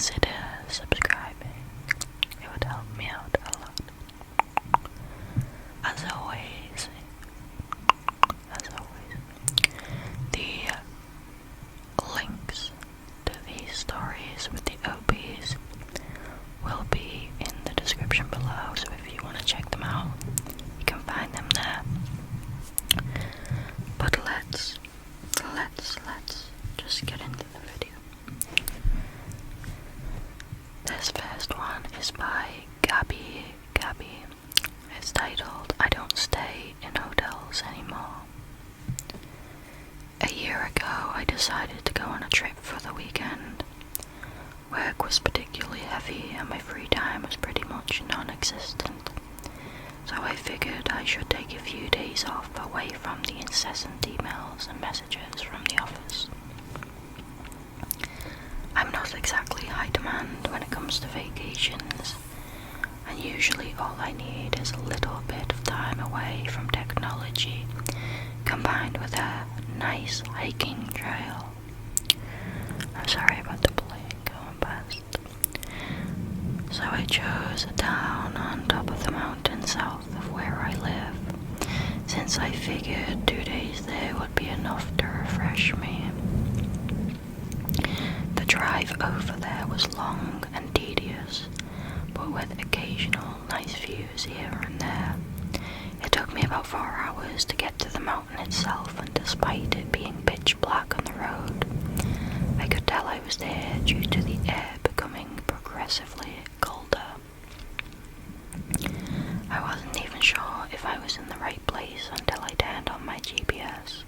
consider subscribing. It would help me out a lot. As always, the links to these stories with the OPs will be in the description below, so if you want to check them out, you can find them there. But let's just get into the video. This first one is by Gabby. It's titled, I Don't Stay in Hotels Anymore. A year ago, I decided to go on a trip for the weekend. Work was particularly heavy and my free time was pretty much non-existent. So I figured I should take a few days off away from the incessant emails and messages from the office. I'm not exactly high demand when it comes to vacations, and usually all I need is a little bit of time away from technology, combined with a nice hiking trail. I'm sorry about the plane going past. So I chose a town on top of the mountain south of where I live, since I figured 2 days there would be enough to refresh me. The drive over there was long and tedious, but with occasional nice views here and there. It took me about 4 hours to get to the mountain itself, and despite it being pitch black on the road, I could tell I was there due to the air becoming progressively colder. I wasn't even sure if I was in the right place until I turned on my GPS.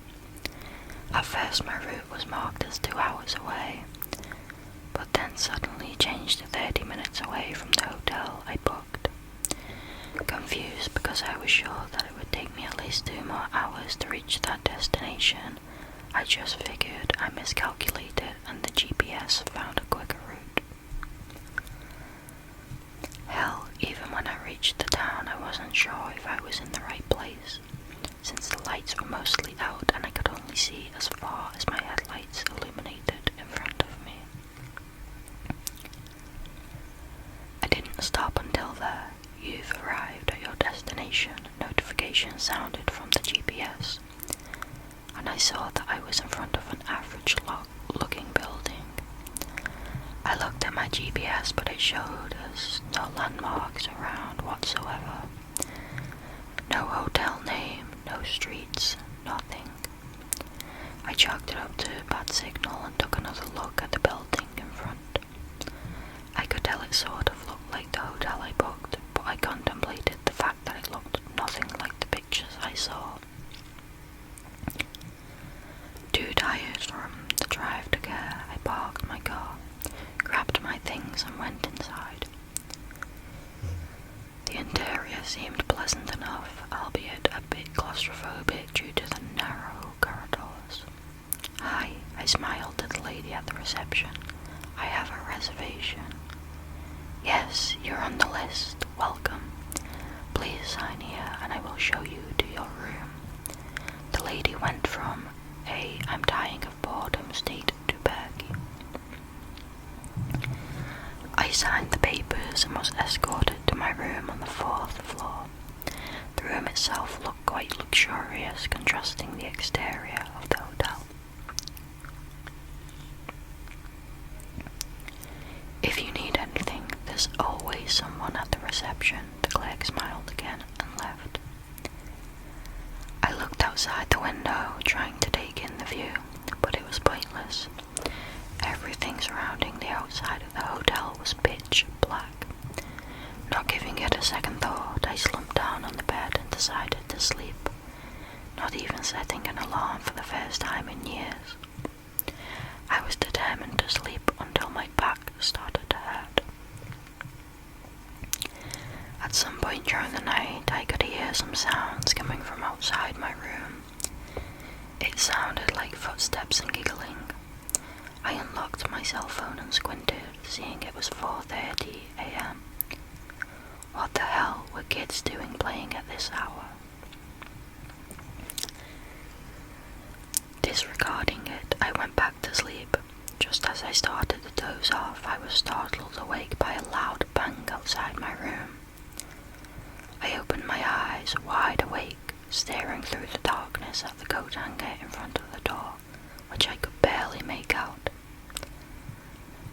At first my route was marked as 2 hours away, but then suddenly changed to 30 minutes away from the hotel I booked. Confused because I was sure that it would take me at least 2 more hours to reach that destination, I just figured I miscalculated and the GPS found a quicker route. Hell, even when I reached the town I wasn't sure if I was in the right place, since the lights were mostly out and I could only see as far as my headlights illuminated in front of me. I didn't stop until there. You've arrived at your destination. Notification sounded from the GPS, and I saw that I was in front of an average looking building. I looked at my GPS, but it showed us no landmarks around whatsoever. No hotel name, no streets, nothing. I chalked it up to bad signal and took another look at the building in front. I could tell it sort of looked like the hotel I booked, but I contemplated the fact that it looked nothing like the pictures I saw. Too tired from the drive to care, I parked my car, grabbed my things and went inside. The interior seemed pleasant enough, albeit a bit claustrophobic due to the narrow corridors. Hi, I smiled to the lady at the reception. I have a reservation. Yes, you're on the list. Welcome. Please sign here and I will show you to your room. The lady went from a I'm dying of boredom state to perky. I signed the papers and was escorted to my room on the 4th floor. The room itself looked quite luxurious, contrasting the exterior of the hotel. If you need anything, there's always someone at the reception. The clerk smiled again and left. I looked outside the window, trying to take in the view, but it was pointless. Everything surrounding the outside of the hotel was pitch black. Not giving it a second thought, I slumped down on the bed and decided to sleep, not even setting an alarm for the first time in years. I was determined to sleep until my back started to hurt. At some point during the night, I could hear some sounds coming from outside my room. It sounded like footsteps and giggling. I unlocked my cell phone and squinted, seeing it was 4:30 a.m. What the hell were kids doing playing at this hour? Disregarding it, I went back to sleep. Just as I I started to doze off, I was startled awake by a loud bang outside my room. I opened my eyes, wide awake, staring through the darkness at the coat hanger in front of the door, which I could barely make out.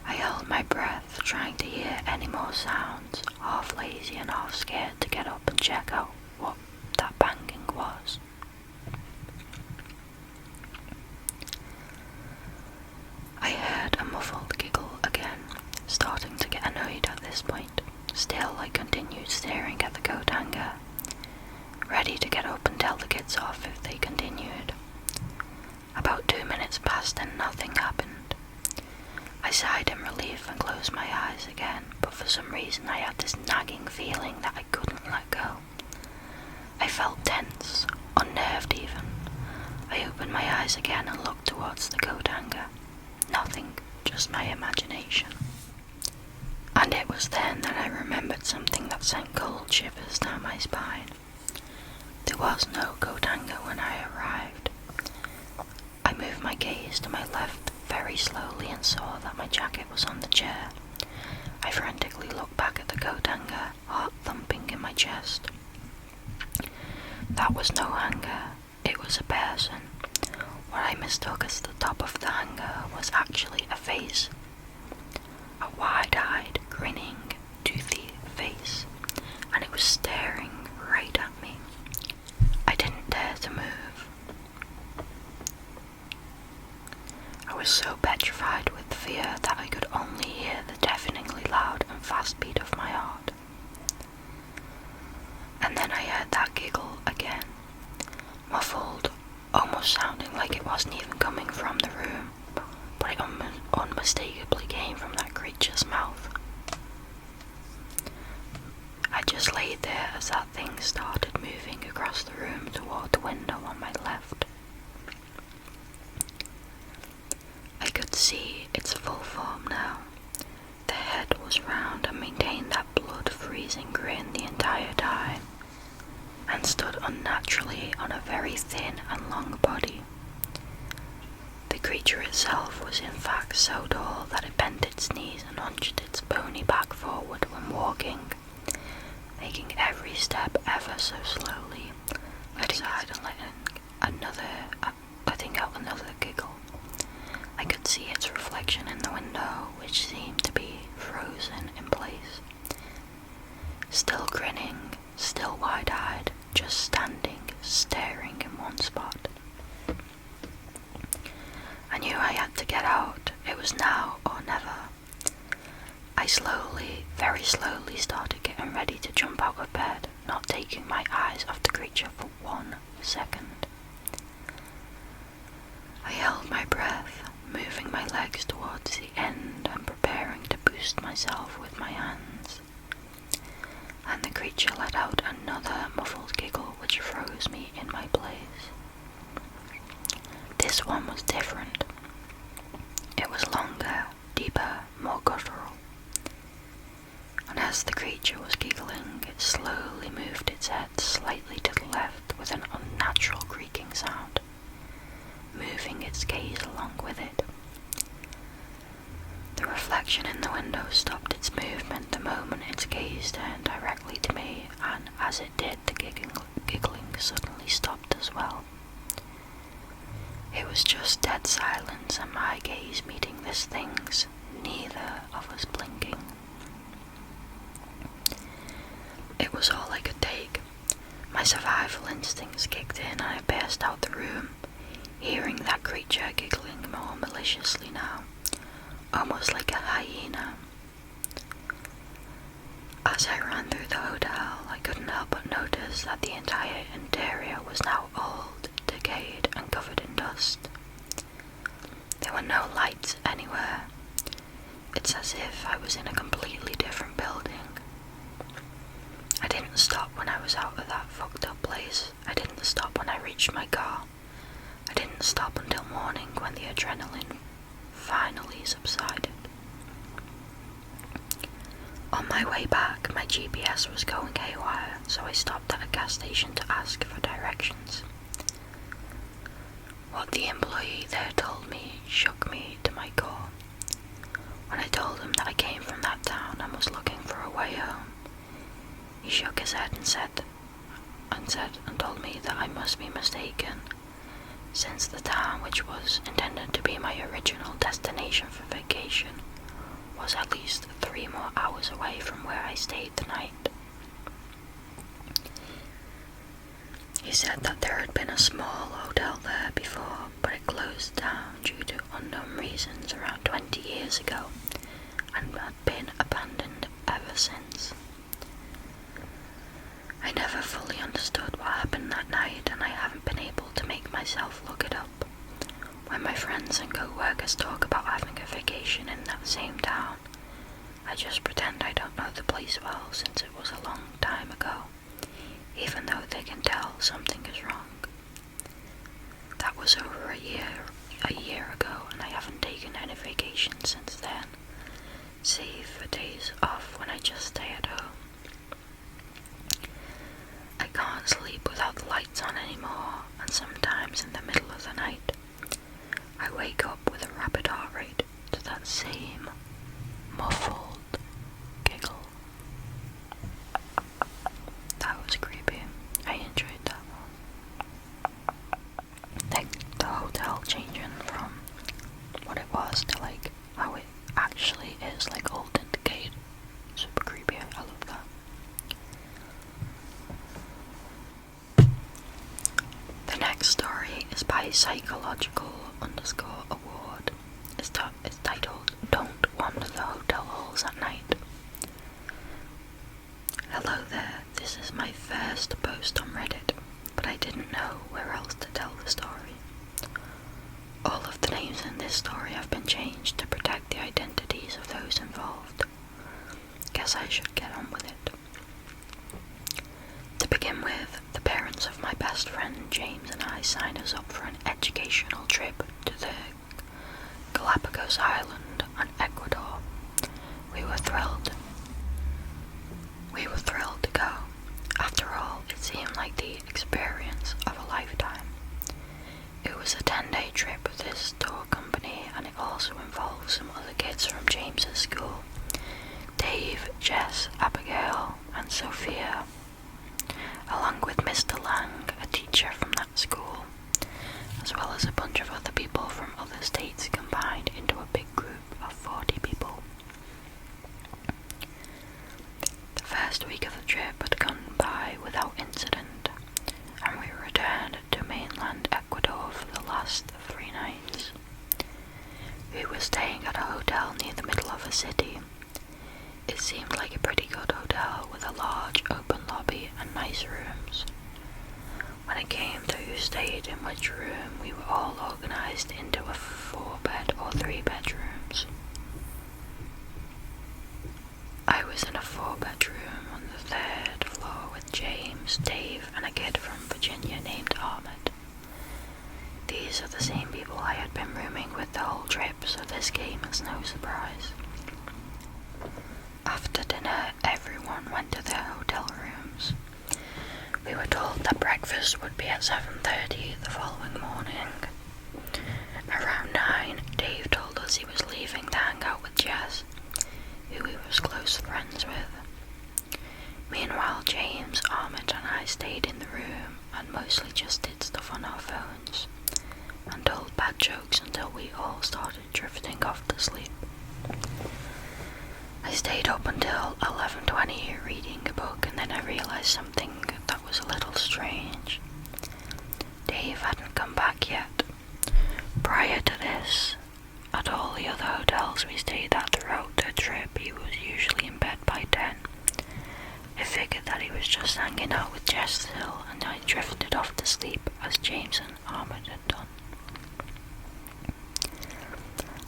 I held my breath, trying to hear any more sounds, half lazy and half scared to get up and check out what that banging was. I heard a muffled giggle again, starting to get annoyed at this point. Still, I continued staring at the coat hanger, ready to get up and tell the kids off if they continued. About 2 minutes passed and nothing happened. I sighed in relief and closed my eyes again, but for some reason I had this nagging feeling that I couldn't let go. I felt tense, unnerved even. I opened my eyes again and looked towards the coat hanger. Nothing, just my imagination. And it was then that I remembered something that sent cold shivers down my spine. There was no coat hanger when I arrived. I moved my gaze to my left very slowly and saw that my jacket was on the chair. I frantically looked back at the coat hanger, heart thumping in my chest. That was no hanger, it was a person. What I mistook as the top of the hanger was actually a face. A wide-eyed, grinning, toothy face, and it was staring right at me. I didn't dare to move. I was so petrified with fear that I could only hear the deafeningly loud and fast beat of my heart. And then I heard that giggle again, muffled, almost sounding like it wasn't even coming from the room, but it unmistakably came from that creature's mouth. I just laid there as that thing started moving across the room toward the window on my left. I could see its full form now. The head was round and maintained that blood-freezing grin the entire time, and stood unnaturally on a very thin and long body. The creature itself was in fact so tall that it bent its knees and hunched its bony back forward when walking, making every step ever so slowly, letting out another giggle. I could see its reflection in the window, which seemed to be frozen in place. Still grinning, still wide-eyed, just standing, staring in one spot. I knew I had to get out. It was now or never. I slowly, very slowly started getting ready to jump out of bed, not taking my eyes off the creature for 1 second. I held my breath, moving my legs towards the end and preparing to boost myself with my hands. And the creature let out another muffled giggle which froze me in my place. This one was different. It was longer, deeper, more guttural. And as the creature was giggling, it slowly moved its head slightly to the left with an unnatural creaking sound, moving its gaze along with it. The reflection in the window stopped its movement the moment its gaze turned directly to me, and as it did, the giggling suddenly stopped as well. It was just dead silence and my gaze meeting this thing's, neither of us blinking. It was all I could take. My survival instincts kicked in and I burst out the room, hearing that creature giggling more maliciously now, almost like a hyena. As I ran through the hotel, I couldn't help but notice that the entire interior was now old, decayed, and covered in dust. There were no lights anywhere. It's as if I was in a completely different building. I didn't stop when I was out of that fucked up place. I didn't stop when I reached my car. I didn't stop until morning when the adrenaline finally subsided. On my way back, my GPS was going haywire, so I stopped at a gas station to ask for directions. What the employee there told me shook me to my core. way home. He shook his head and told me that I must be mistaken, since the town which was intended to be my original destination for vacation was at least 3 more hours away from where I stayed the night. He said that there had been a small hotel there before, but it closed down due to unknown reasons around 20 years ago, and had been abandoned ever since. I never fully understood what happened that night, and I haven't been able to make myself look it up. When my friends and co-workers talk about having a vacation in that same town, I just pretend I don't know the place well since it was a long time ago, even though they can tell something is wrong. That was over a year ago, and I haven't taken any vacation since then, save for days off when I just stay at home. I can't sleep without the lights on anymore, and sometimes in the middle of the night, I wake up with a rapid heart rate to that same muffled giggle. That was creepy. I enjoyed that one. Like the hotel changing from what it was to like how it actually is, like old and decayed. Super creepy. I love that. The next story is by psychological_award. It's titled Don't Wander the Hotel Halls at Night. Hello there, this is my first post on Reddit, but I didn't know where else to tell the story. All of the names in this story have been changed to protect the identities of those involved. Guess I should get on with it. To begin with, the parents of my best friend James and I signed us up for an educational trip to the Galapagos Island and Ecuador. We were thrilled to go. After all, it seemed like the experience of a lifetime. It was a 10-day trip with this tour company, and it also involved some other kids from James's school. Dave, Jess, Abigail, and Sophia, along with Mr. Lang, a teacher from that school, as well as a bunch of other people from other states combined into a big group of 40 people. The first week of the trip had gone by without incident, and we returned to mainland Ecuador for the last 3 nights. We were staying at a hotel near the middle of a city. It seemed like a pretty good hotel with a large open lobby and nice rooms. When it came to who stayed in which room, we were all organised into a 4-bed or 3 bedrooms. I was in a 4-bedroom on the 3rd floor with James, Dave, and a kid from Virginia named Ahmed. These are the same people I had been rooming with the whole trip, so this came as no surprise. After dinner, everyone went to their hotel rooms. We were told that breakfast would be at 7:30 the following morning. Around 9, Dave told us he was leaving to hang out with Jess, who he was close friends with. Meanwhile, James, Ahmed, and I stayed in the room and mostly just did stuff on our phones and told bad jokes until we all started drifting off to sleep. I stayed up until 11:20 reading a book, and then I realised something that was a little strange. Dave hadn't come back yet. Prior to this, at all the other hotels we stayed at throughout the trip, he was usually in bed by 10. I figured that he was just hanging out with Jess still, and I drifted off to sleep as James and Ahmed had done.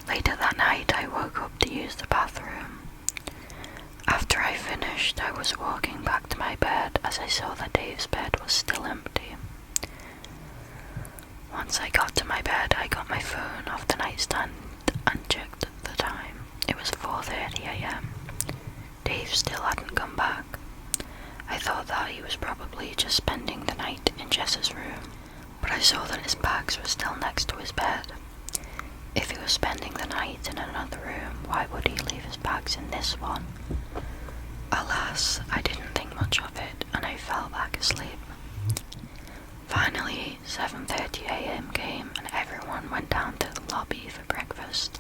Later that night, I woke up to use the bathroom. After I finished, I was walking back to my bed as I saw that Dave's bed was still empty. Once I got to my bed, I got my phone off the nightstand and checked the time. It was 4:30 a.m. Dave still hadn't come back. I thought that he was probably just spending the night in Jess's room, but I saw that his bags were still next to his bed. If he was spending the night in another room, why would he leave his bags in this one? I'll Alas, I didn't think much of it and I fell back asleep. Finally, 7:30 AM came and everyone went down to the lobby for breakfast.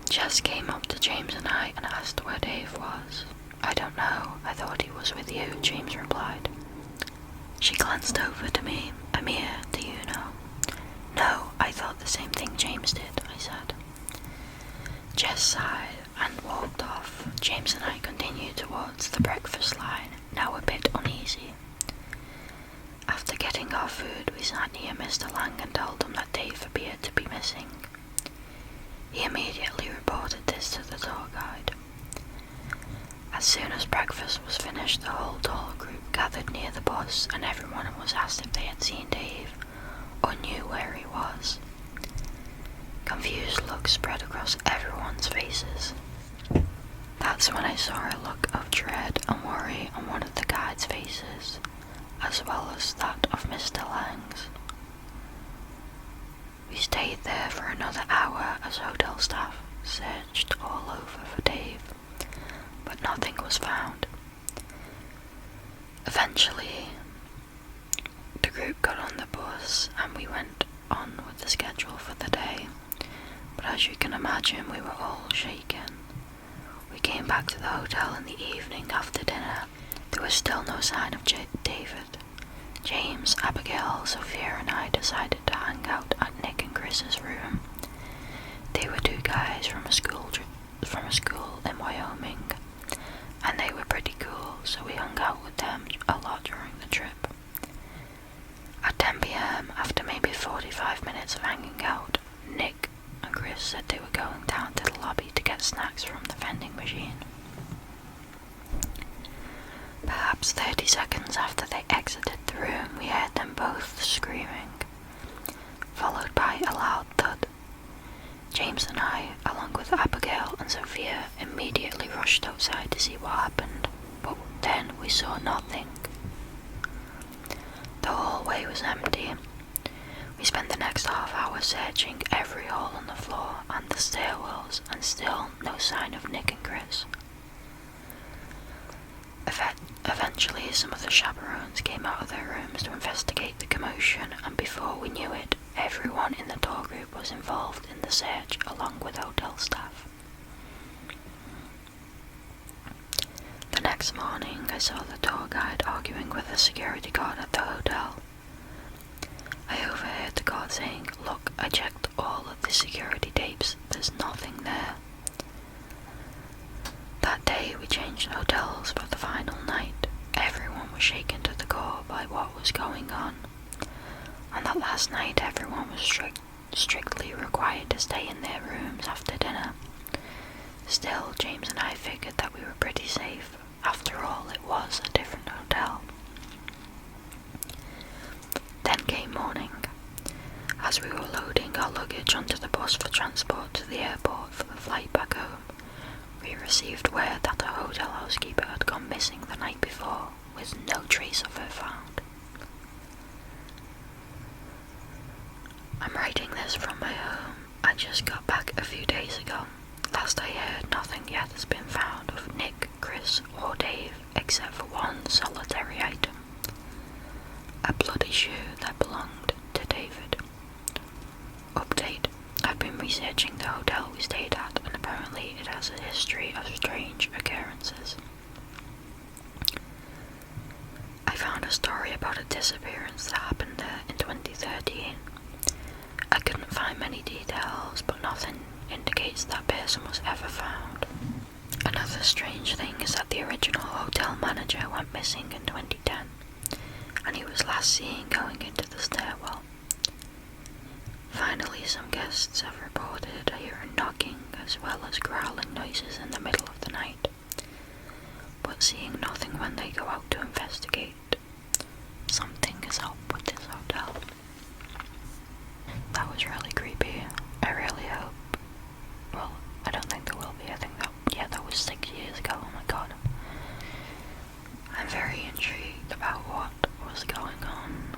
Jess came up to James and I and asked where Dave was. "I don't know, I thought he was with you," James replied. She glanced over to me. "Amir, do you know?" "No, I thought the same thing James did," I said. Jess sighed and walked off. James and I continued towards the breakfast line, now a bit uneasy. After getting our food, we sat near Mr. Lang and told him that Dave appeared to be missing. He immediately reported this to the tour guide. As soon as breakfast was finished, the whole tour group gathered near the bus and everyone was asked if they had seen Dave or knew where he was. Confused looks spread across everyone's faces. That's when I saw a look of dread and worry on one of the guides' faces, as well as that of Mr. Lang's. We stayed there for another hour as hotel staff searched all over for Dave, but nothing was found. Eventually, the group got on the bus and we went on with the schedule for the day, but as you can imagine, we were all shaken. We came back to the hotel in the evening after dinner. There was still no sign of David. James, Abigail, Sophia and I decided to hang out at Nick and Chris's room. They were two guys from a school in Wyoming, and they were pretty cool, so we hung out with them a lot during the trip. At 10 PM, after maybe 45 minutes of hanging out, Nick and Chris said they were going down to the lobby to get snacks from the vending machine. Perhaps 30 seconds after they exited the room, we heard them both screaming, followed by a loud thud. James and I, along with Abigail and Sophia, immediately rushed outside to see what happened, but then we saw nothing. The hallway was empty. We spent the next half hour searching every hole on the floor and the stairwells, and still no sign of Nick and Chris. Eventually, some of the chaperones came out of their rooms to investigate the commotion, and before we knew it, everyone in the tour group was involved in the search along with hotel staff. The next morning, I saw the tour guide arguing with a security guard at the hotel. I overheard the guard saying, "Look, I checked all of the security tapes, there's nothing there." That day we changed hotels for the final night. Everyone was shaken to the core by what was going on. On that last night, everyone was strictly required to stay in their rooms after dinner. Still, James and I figured that we were pretty safe. After all, it was a different hotel. Then came morning. As we were loading our luggage onto the bus for transport to the airport for the flight back home, we received word that the hotel housekeeper had gone missing the night before, with no trace of her found. I'm writing this from my home. I just got back a few days ago. Last I heard, nothing yet has been found of Nick, Chris or Dave, except for one solitary item. A bloody shoe that belonged to David. Update. I've been researching the hotel we stayed at, and apparently it has a history of strange occurrences. I found a story about a disappearance that happened there in 2013. I couldn't find many details, but nothing indicates that person was ever found. Another strange thing is that the original hotel manager went missing in 2010, and he was last seen going into the stairwell. Finally, some guests have reported hearing knocking as well as growling noises in the middle of the night, but seeing nothing when they go out to investigate. Something is up with this hotel. That was really creepy. I really hope. Well, I don't think there will be. I think that was 6 years ago. Oh my god. I'm very intrigued about what was going on.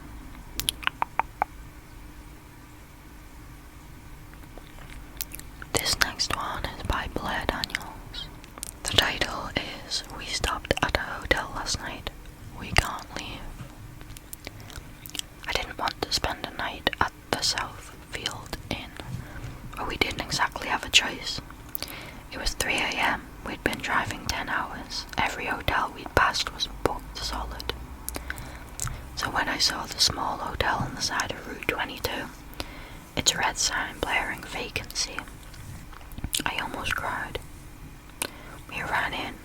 This next one is by Blair Daniels. The title every hotel we'd passed was booked solid. So when I saw the small hotel on the side of Route 22, its red sign blaring vacancy, I almost cried. We ran in.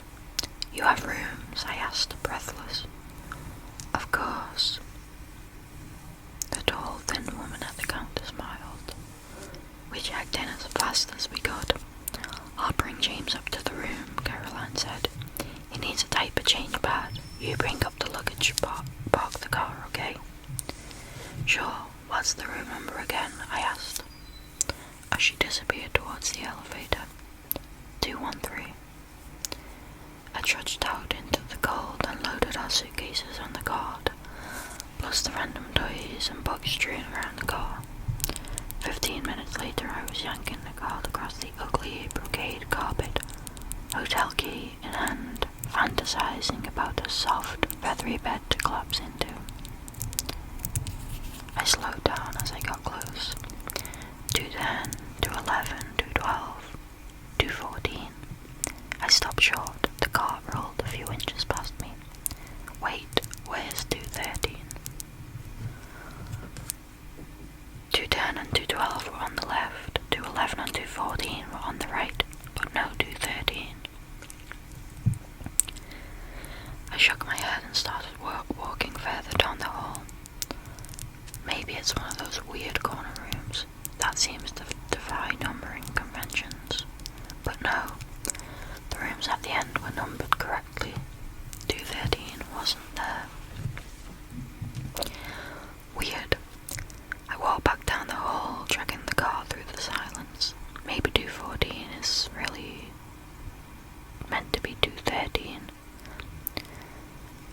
"You have rooms?" I asked, breathless. "Of course." The tall, thin woman at the counter smiled. We checked in as fast as we could. "I'll bring James up to the room," Caroline said. "He needs a diaper change pad. You bring up the luggage, park the car, okay?" "Sure. What's the room number again?" I asked, as she disappeared towards the elevator. 213. I trudged out into the cold and loaded our suitcases on the cart, plus the random toys and books strewn around the car. 15 minutes later, I was yanking the cart across the ugly brocade carpet, hotel key in hand, fantasizing about a soft, feathery bed to collapse into. I slowed down as I got close. 210, 211, 212, 214. I stopped short. The cart rolled a few inches past me. Wait, where's 213? 210 and 212 were on the left. 211 and 214 were on the right, but no 213. I shook my head and started walking further down the hall. Maybe it's one of those weird corner rooms that seems to defy numbering conventions. But no, the rooms at the end were numbered correctly. 213 wasn't there. Weird. I walked back down the hall, dragging the car through the silence. Maybe 214 is really meant to be 213.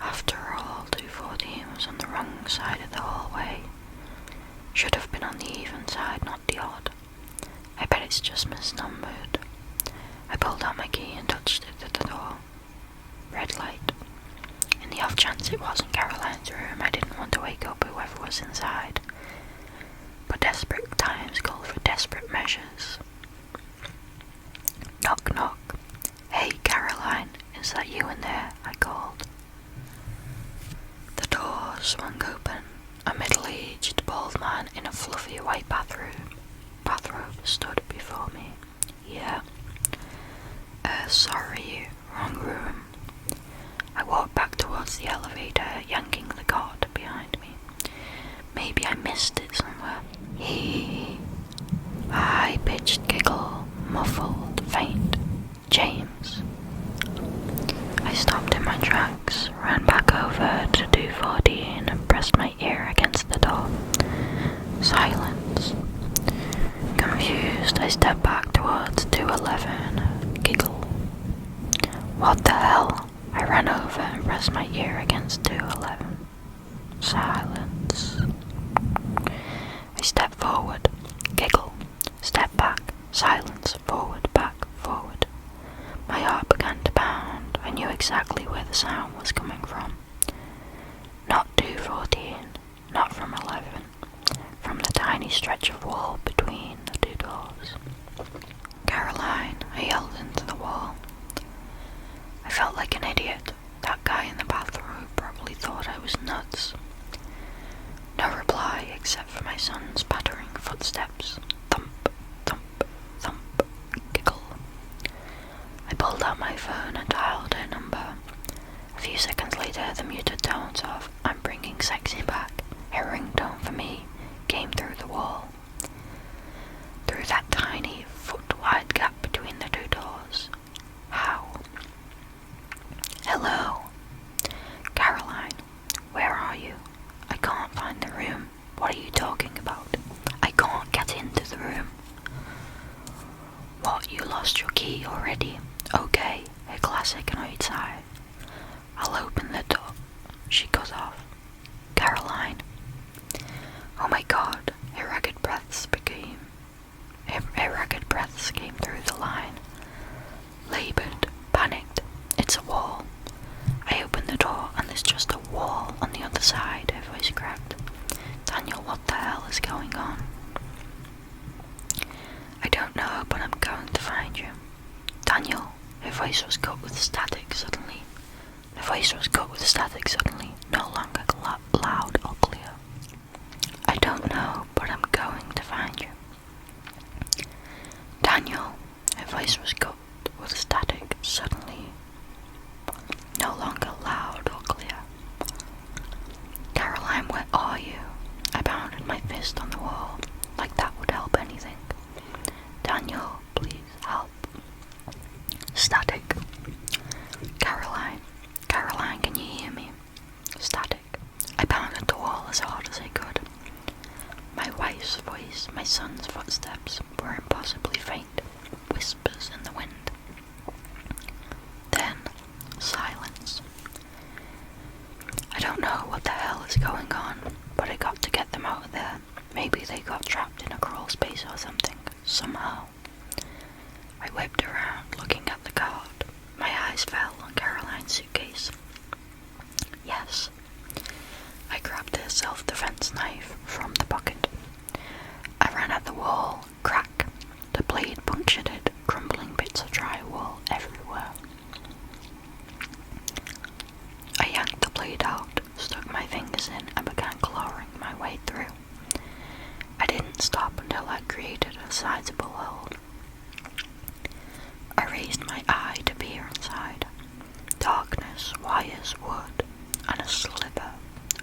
After all, 214 was on the wrong side of the hallway. Should have been on the even side, not the odd. I bet it's just misnumbered. I pulled out my key and touched it at the door. Red light. In the off chance it wasn't Caroline's room, I didn't want to wake up whoever was inside. But desperate times call for desperate measures. Knock, knock. "Hey, Caroline, is that you in there?" I called. The door swung open. A middle-aged, bald man in a fluffy white bathrobe stood before me. "Yeah." Sorry, wrong room." I walked back towards the elevator, yanking the cart behind me. Maybe I missed it somewhere. A high-pitched giggle, muffled, faint. "James." I stopped in my tracks, ran back over to 214 and pressed my ear against the door. Silence. Confused, I stepped back towards 211. Giggle. "What the hell?" I ran over and pressed my ear against 211. Silence. I stepped forward. Giggle. Step back. Silence. Forward, back, forward. My heart began to pound. I knew exactly where the sound was coming from. Not 214, not from 11, from the tiny stretch of wall between the two doors. "Caroline," I yelled into the wall. I felt like an idiot. That guy in the bathrobe probably thought I was nuts. No reply except for my son's pattering footsteps. Thump, thump, thump, giggle. I pulled out my phone and dialed her number. A few seconds later, the muted tones of "I'm bringing sexy back," a ringtone for me, came through the wall. Through that tiny, foot-wide gap between the two doors. How? "Hello? Caroline, where are you? I can't find the room. What are you talking about? I can't get into the room." "What, you lost your key already? Okay," a classic annoyed sigh. "I'll open the door." She cut off. "Caroline." Oh my god, ragged breaths came through the line. Labored, panicked. It's a wall. I opened the door and there's just a wall on the other side, her voice cracked. "Daniel, what the hell is going on?" "I don't know, but I'm going to find you." "Daniel," her voice was cut with static suddenly. The voice was cut with static suddenly, no longer loud or clear. I don't know, but I'm going to find you. Daniel, her voice was cut with static suddenly, no longer loud or clear. Caroline, where are you? I pounded my fist on the wall, like that would help anything. Daniel, please help. Static. Caroline, can you hear me? Static. I pounded the wall as hard as I could. My wife's voice, my son's footsteps were impossibly faint, whispers in the wind. Then, silence. I don't know what the hell is going on, but I got to get them out of there. Maybe they got trapped in a crawl space or something, somehow. I whipped around, looking at the card. My eyes fell on Caroline's suitcase. Yes. I grabbed her self-defense knife from the pocket. I ran at the wall, crack. The blade punctured it, crumbling bits of drywall everywhere. I yanked the blade out, stuck my fingers in, and began clawing my way through. I didn't stop until I created a sizable hole. I raised my eye to peer inside. Darkness, wires, wood, and a sliver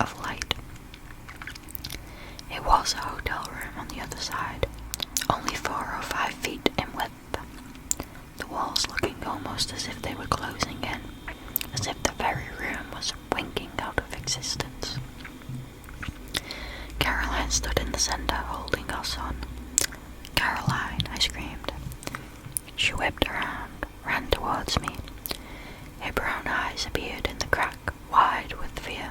of light. It was a hotel room on the other side, only 4 or 5 feet in width. The walls looking almost as if they were closing in, as if the very room was winking out of existence. Caroline stood in the center, holding our son. Caroline, I screamed. She whipped around, ran towards me. Her brown eyes appeared in the crack, wide with fear.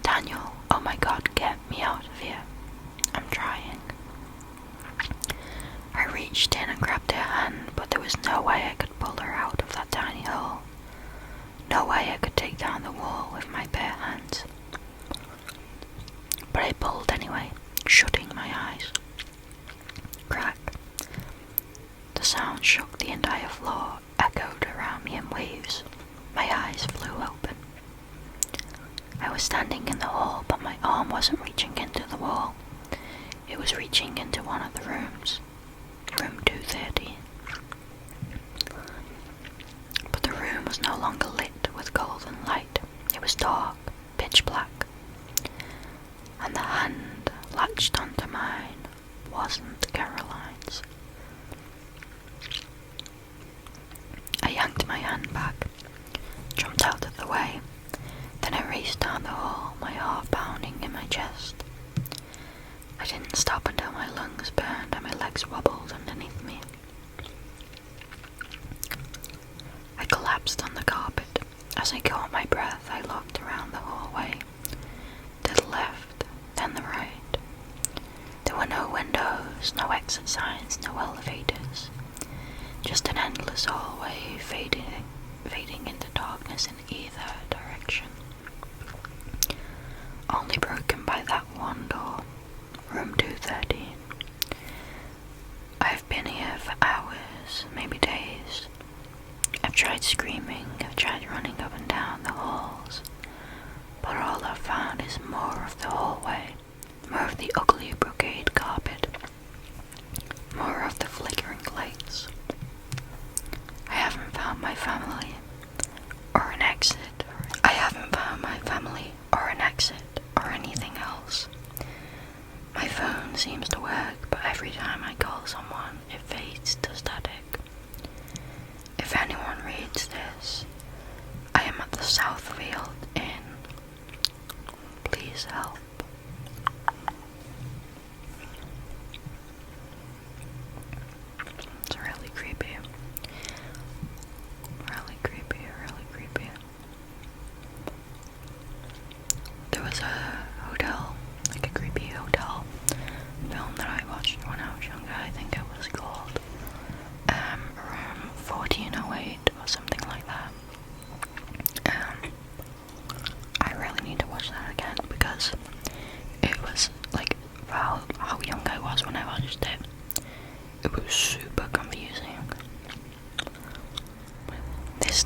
Daniel, oh my God, get me out of here. I'm trying. I reached in and grabbed her hand, but there was no way I could pull her out of that tiny hole. No way I could take down the wall with my bare hands. But I pulled anyway, shutting my eyes. Crack. The sound shook the entire floor, echoed around me in waves. My eyes flew open. I was standing in the hall, but my arm wasn't reaching into the wall. It was reaching into one of the rooms. Room 213. But the room was no longer lit with golden light. It was dark, pitch black. And the hand latched onto mine wasn't Caroline's. I yanked my hand back, jumped out of the way, then I raced down the hall, my heart pounding in my chest. I didn't stop until my lungs burned and my legs wobbled underneath me. I collapsed on the carpet. As I caught my breath, I looked around the hallway, to the left, then the right. There were no windows, no exit signs, no elevators. Just an endless hallway fading into darkness in either direction. Only broken by that one door, room 213. I've been here for hours, maybe days. I've tried screaming, I've tried running up and down the halls, but all I've found is more of the hallway, more of the ugly brocade carpet, more of the flickering lights. I haven't found my family, or an exit. I haven't found my family, or an exit, or anything else. My phone seems to work, but every time I call someone, it fades to static. If anyone reads this, I am at the Southfield Inn. Please help. It's really creepy. Really creepy, really creepy. There was a hotel, like a creepy hotel film that I watched when I was younger. I think it was called Room 1408 or something like that. I really need to watch that again because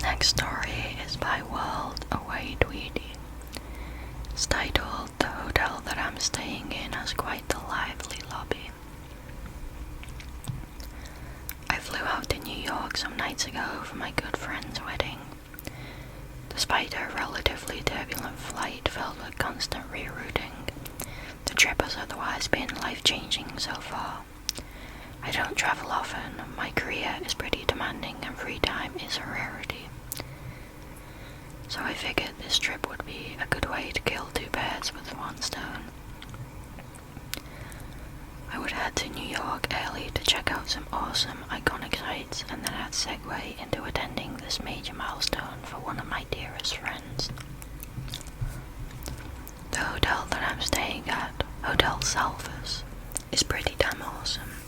next story is by World Away Tweedy. It's titled, "The hotel that I'm staying in has quite the lively lobby." I flew out to New York some nights ago for my good friend's wedding. Despite a relatively turbulent flight filled with constant rerouting, the trip has otherwise been life-changing so far. I don't travel often, my career is pretty demanding and free time is a rarity. So I figured this trip would be a good way to kill two birds with one stone. I would head to New York early to check out some awesome, iconic sites, and then I'd segue into attending this major milestone for one of my dearest friends. The hotel that I'm staying at, Hotel Salvus, is pretty damn awesome.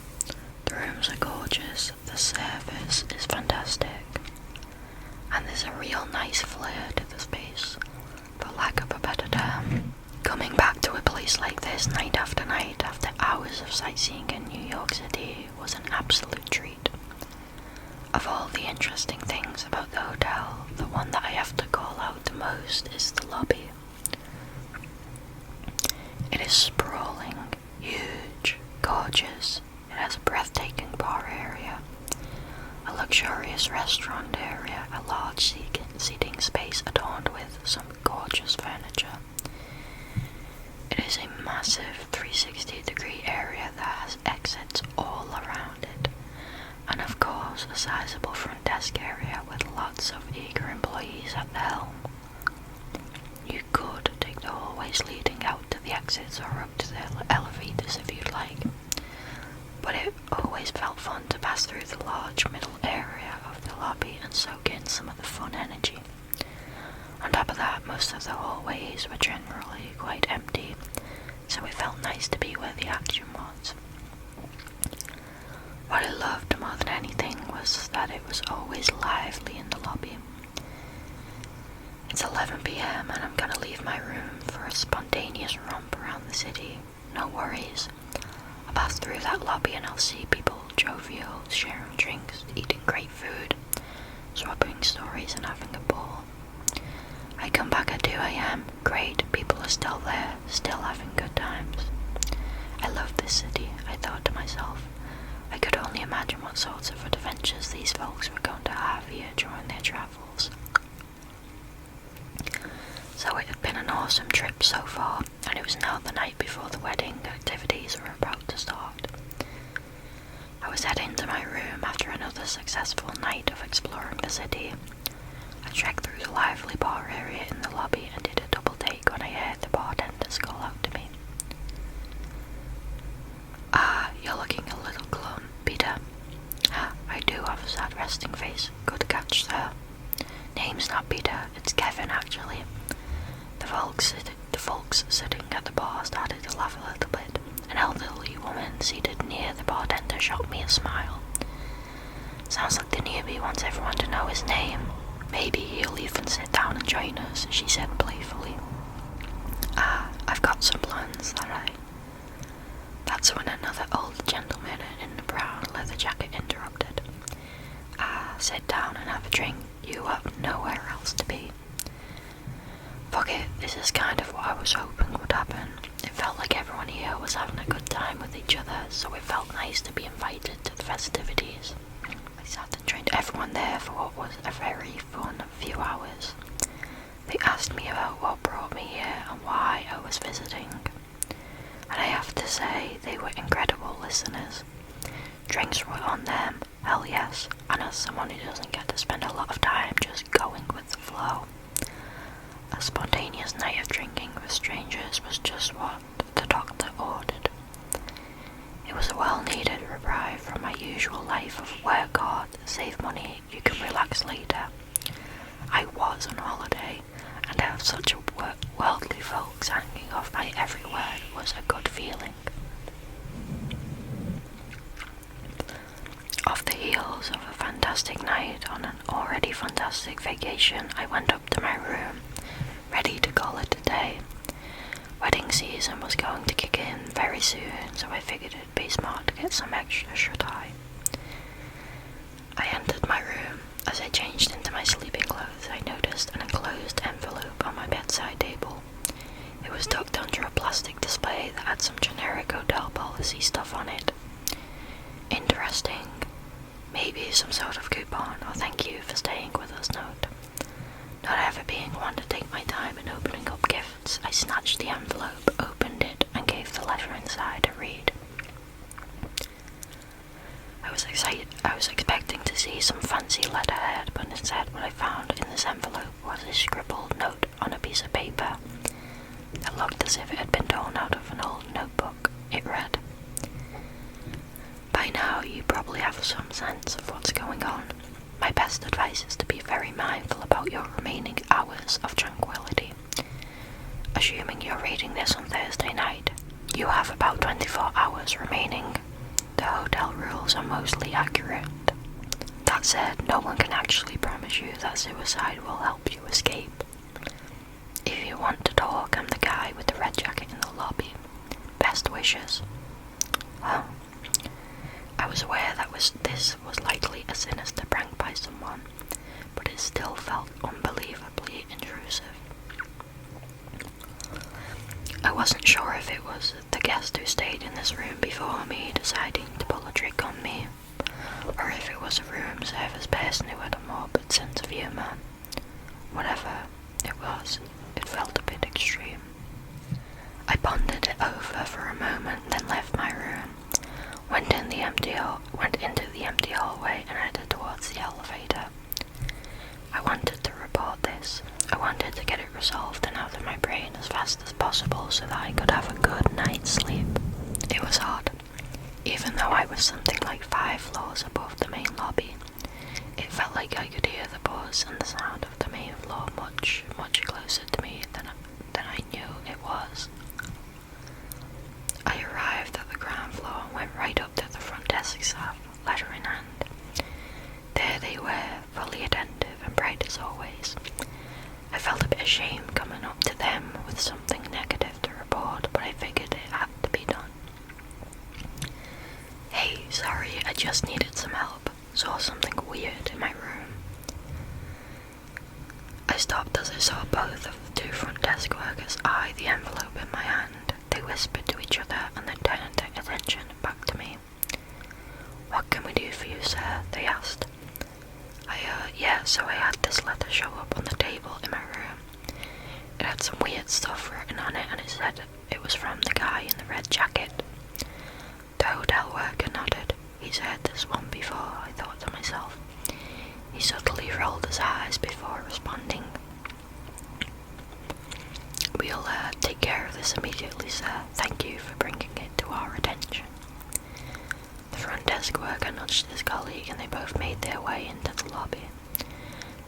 The rooms are gorgeous, the service is fantastic, and there's a real nice flair to the space, for lack of a better term. Coming back to a place like this night after hours of sightseeing in New York City was an absolute treat. Of all the interesting things about the hotel, the one that I have to call out the most is the lobby. It is sprawling, huge, gorgeous. It has a breathtaking bar area, a luxurious restaurant area, a large seating space adorned with some gorgeous furniture. It is a massive 360-degree area that has exits all around it, and of course a sizable front desk area with lots of eager employees at the helm. You could take the hallways leading out to the exits or up to the elevators if you'd like, but it always felt fun to pass through the large middle area of the lobby and soak in some of the fun energy. On top of that, most of the hallways were generally quite empty, so it felt nice to be where the action was. What I loved more than anything was that it was always lively in the lobby. It's 11 PM and I'm gonna leave my room for a spontaneous romp around the city. No worries. I'll pass through that lobby and I'll see people jovial, sharing drinks, eating great food, swapping stories and having a ball. I come back at 2 AM, great, people are still there, still having good times. I love this city, I thought to myself. I could only imagine what sorts of adventures these folks were going to have here during their travels. So it had been an awesome trip so far, and it was now the night before the wedding activities were about to start. I was heading to my room after another successful night of exploring the city. I trekked through the lively bar area in the lobby and did a double take when I heard the bartenders call out to me. "Ah, you're looking a little glum, Peter." "Ah, I do have a sad resting face. Good catch, sir." "Name's not Peter, it's Kevin, actually." The folks sitting at the bar started to laugh a little bit. An elderly woman seated near the bartender shot me a smile. "Sounds like the newbie wants everyone to know his name. Maybe he'll even sit down and join us," she said playfully. "Ah, I've got some plans, That's when another old gentleman in a brown leather jacket interrupted. "Ah, sit down and have a drink. You have nowhere else to be." "Fuck it, this is kind of what I was hoping would happen. It felt like everyone here was having a good time with each other, so it felt nice to be invited to the festivities." I sat and joined everyone there for what was a very fun few hours. They asked me about what brought me here and why I was visiting. And I have to say, they were incredible listeners. Drinks were on them, hell yes, and as someone who doesn't get to spend a lot of time just going with the flow, a spontaneous night of drinking with strangers was just what the doctor ordered. It was a well-needed reprieve from my usual life of work hard, save money, you can relax later. I was on holiday, and to have such a worldly folks hanging off my every word was a good feeling. Off the heels of a fantastic night on an already fantastic vacation, I went up to my room, ready to call it a day. Wedding season was going to kick in very soon, so I figured it'd be smart to get some extra shut-eye. I entered my room. As I changed into my sleeping advises to be very mindful about your remaining hours of tranquility. Assuming you're reading this on Thursday night, you have about 24 hours remaining. The hotel rules are mostly accurate. That said, no one can actually promise you that suicide will help you escape. If you want to talk, I'm the guy with the red jacket in the lobby. Best wishes. Well, I was aware that this was likely a sinister prank by someone, but it still felt unbelievably intrusive. I wasn't sure if it was the guest who stayed in this room before me deciding to pull a trick on me, or if it was a room service person who had a morbid sense of humour. Whatever it was, it felt a bit extreme. I pondered it over for a moment, then left my room, went into the empty hallway and headed towards the elevator. I wanted to report this. I wanted to get it resolved and out of my brain as fast as possible so that I could have a good night's sleep. It was hard. Even though I was something like 5 floors above the main lobby, it felt like I could hear the buzz and the sound of the main floor much, much closer to me than I knew it was. I arrived at the ground floor and went right up to the front desk staff, letter in hand. There they were, fully attentive and bright as always. I felt a bit ashamed coming up to them with something negative to report, but I figured it had to be done. Hey, sorry, I just needed some help. Saw something weird in my room. I stopped as I saw both of the 2 front desk workers eye the envelope in my hand. They whispered to each other and then turned their attention back to me. "What can we do for you, sir?" they asked. So I had this letter show up on the table in my room. It had some weird stuff written on it and it said it was from the guy in the red jacket. The hotel worker nodded. He's heard this one before, I thought to myself. He subtly rolled his eyes before responding. "We'll take care of this immediately, sir. Thank you for bringing it to our attention." The front desk worker nudged his colleague and they both made their way into the lobby.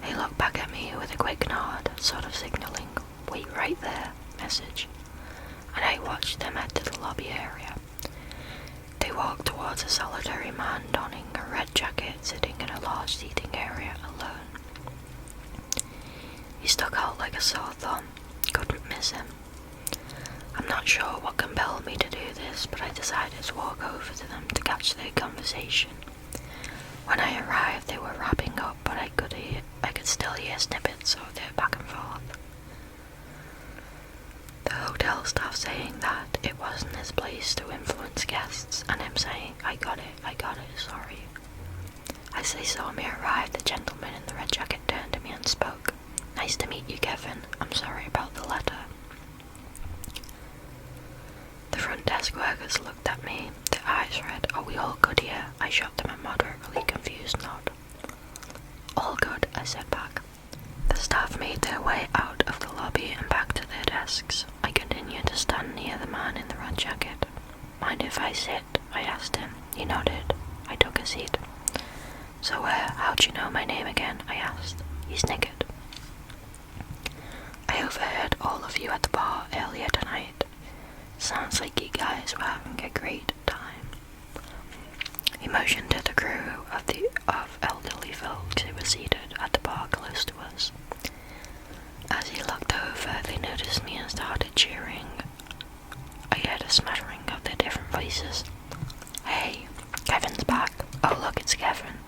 They looked back at me with a quick nod, sort of signalling, "Wait right there," message, and I watched them head to the lobby area. They walked towards a solitary man donning a red jacket sitting in a large seating area alone. He stuck out like a sore thumb. Couldn't miss him. I'm not sure what compelled me to do this, but I decided to walk over to them to catch their conversation. When I arrived, they were wrapping up, but I could still hear snippets of their back and forth. The hotel staff saying that it wasn't his place to influence guests, and him saying, I got it, sorry." As they saw me arrive, the gentleman in the red jacket turned to me and spoke. "Nice to meet you, Kevin. I'm sorry about the letter." The front desk workers looked at me, their eyes red. "Are we all good here?" I shot them a moderately confused nod. "All good," I said back. The staff made their way out of the lobby and back to their desks. I continued to stand near the man in the red jacket. "Mind if I sit?" I asked him. He nodded. I took a seat. "So how'd you know my name again?" I asked. He snickered. "I overheard all of you at the bar earlier tonight. Sounds like you guys were having a great time." He motioned to the crew of elderly folks who were seated at the bar close to us. As he looked over, they noticed me and started cheering. I heard a smattering of their different voices. "Hey, Kevin's back. Oh look, it's Kevin.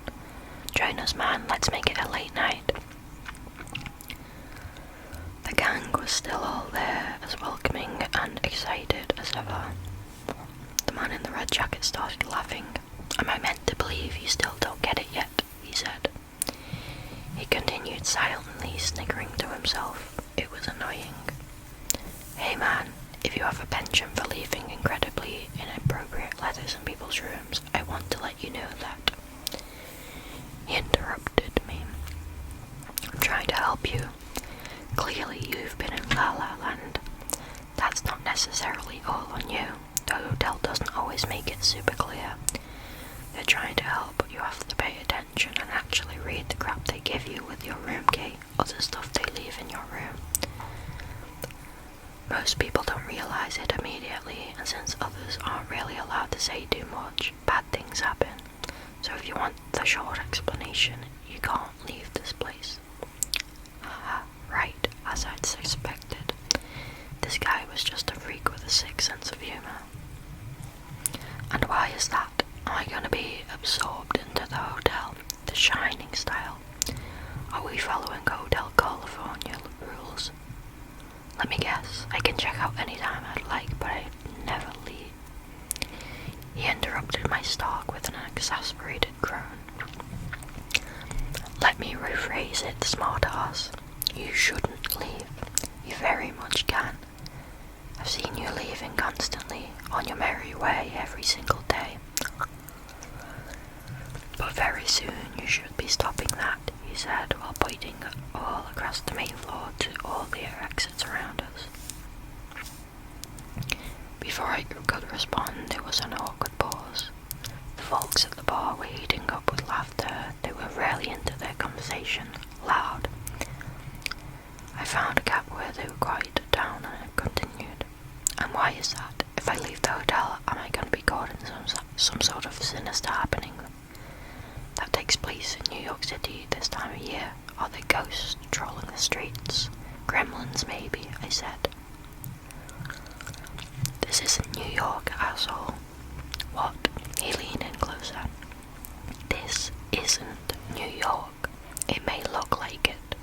Join us, man. Let's make it a late night." The gang was still all there, as welcoming and excited as ever. The man in the red jacket started laughing. "Am I meant to believe you still don't get it yet?" he said. He continued silently sniggering to himself. It was annoying. "Hey man, if you have a penchant for leaving incredibly inappropriate letters in people's rooms, I want to let you know that." He interrupted me. "I'm trying to help you. Clearly you've been in La La Land. That's not necessarily all on you. The hotel doesn't always make it super clear. They're trying to help, but you have to pay attention and actually read the crap they give you with your room key, or the stuff they leave in your room. Most people don't realise it immediately, and since others aren't really allowed to say too much, bad things happen. So if you want the short explanation, you can't leave this place. Right, as I'd suspected. This guy was just a freak with a sick sense of humour. And why is that? Am I going to be absorbed into the hotel, the Shining style? Are we following Hotel California rules? Let me guess, I can check out anytime I'd like, but I never leave. He interrupted my talk with an exasperated groan. Let me rephrase it, smartass. You shouldn't leave. You very much can. I've seen you leaving constantly, on your merry way every single day. But very soon you should be stopping that, he said, while pointing all across the main floor to all the exits around us. Before I could respond, there was an awkward pause. The folks at the bar were heating up with laughter. They were really into their conversation, loud. I found a gap where they were quieted down and it continued. And why is that? If I leave the hotel, am I going to be caught in some sort of sinister happening that takes place in New York City this time of year? Are there ghosts trolling the streets? Gremlins, maybe, I said. This isn't New York, asshole. What? He leaned in closer. This isn't New York. It may look like it,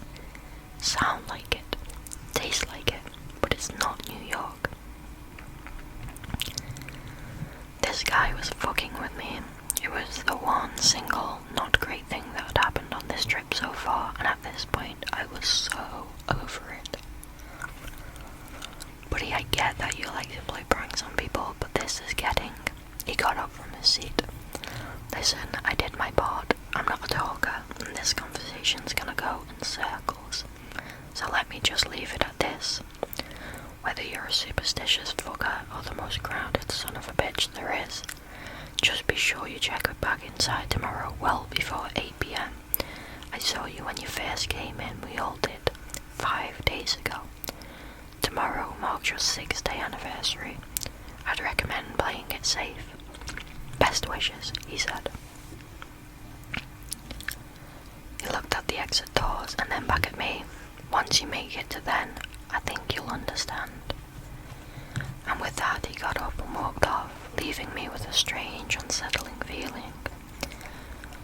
sound like it, taste like it, but it's not New York. This guy was fucking with me. It was the one single not great thing that had happened on this trip so far, and at this point I was so over it. Buddy, I get that you like to play pranks on people, but this is getting... He got up from his seat. Listen, I did my part. I'm not a talker, and this conversation's gonna go in circles. So let me just leave it at this. Whether you're a superstitious fucker or the most grounded son of a bitch there is, just be sure you check it back inside tomorrow well before 8 p.m. I saw you when you first came in, we all did, 5 days ago. Tomorrow marks your 6th day anniversary. I'd recommend playing it safe. Best wishes, he said. He looked at the exit doors and then back at me. Once you make it to then, I think you'll understand. And with that he got up and walked off, leaving me with a strange, unsettling feeling.